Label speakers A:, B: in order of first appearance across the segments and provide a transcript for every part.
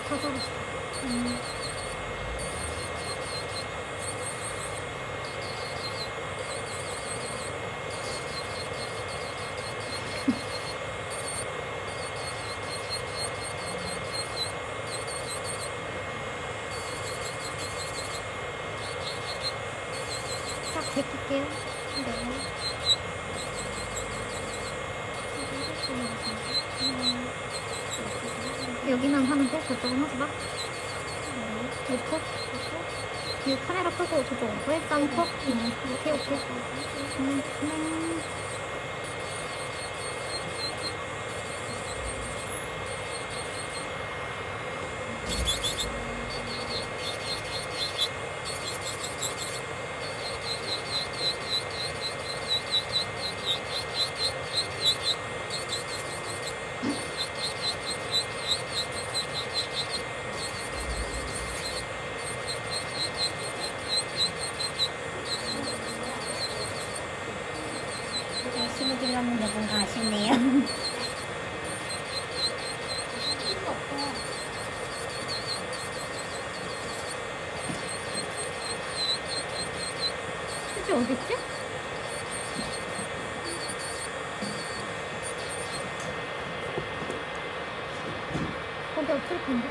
A: 다 잡았어. 딱 데릴게요. 네. 여기만 하면 돼? 저쪽은 하지 마. 이거 이 카메라 끄고 저쪽 일단 컷. 오케이.
B: 열심히 길렀는데 뭔가 아쉽네요.
A: 수지 어딨지? 거기 없을 텐데.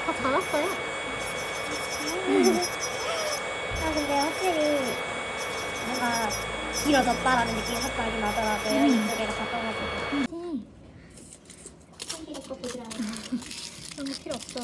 A: 다 잘했어요.
B: 근데 확실히 뭔가 길어졌다라는 느낌이 확 나긴 나더라고요. 이쪽에가 가까워가지고. 손길이 거 보지 않아요.
A: 그런 거 필요 없어.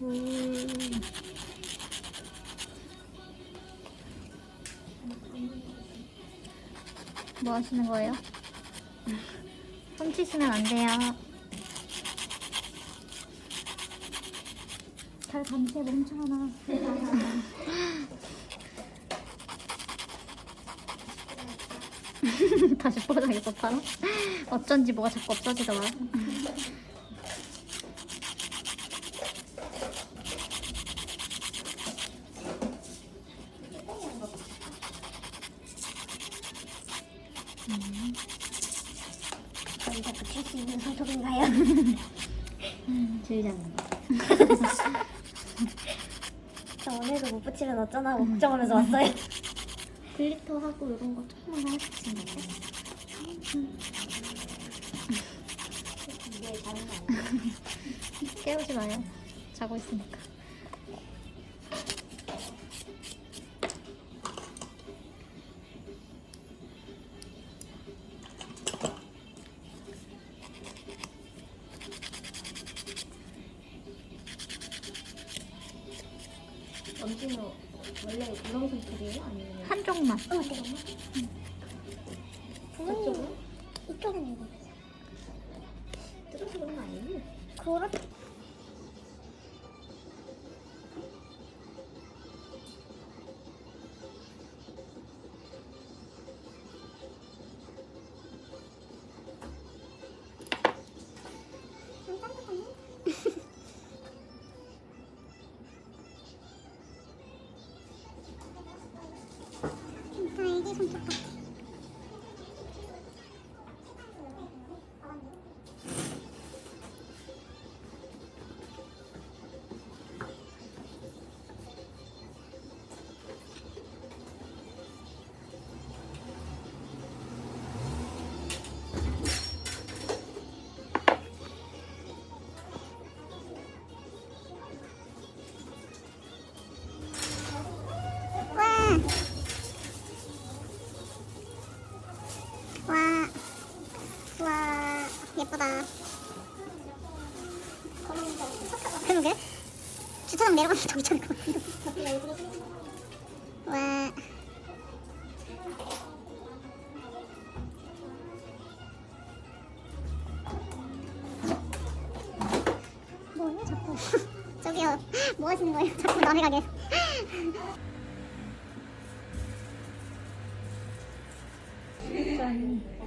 A: 뭐 하시는 거예요? 훔치시면 안 돼요. 잘 감시해 멍청하나. 다시 포장해서 팔아? 어쩐지 뭐가 자꾸 없어지더라.
B: 거기다 붙일 수 있는 손톱인가요?
C: 제일 작은 거.
B: 저 오늘도 못 붙이면 어쩌나 하고 걱정하면서 왔어요.
A: 글리터하고 이런 거 조금만 하나씩 있는데.
B: 이게 다른 거 아니에요?
A: 깨우지 마요. 자고 있으니까.
C: 엄지는 원래 이런 손톱이에요? 아니면
A: 한쪽만.
B: 부모님 이쪽은 이거.
C: 뜯어서 그런 거 아니에요?
B: 그렇. 애기 손톱 같아. 와, 예쁘다. 그러게. 주차장 내려가면 더 귀찮을 것 같은데. 와. 뭐예요, 자꾸? 저기요, 뭐 하시는 거예요? 자꾸 남의 가게.
A: 짠.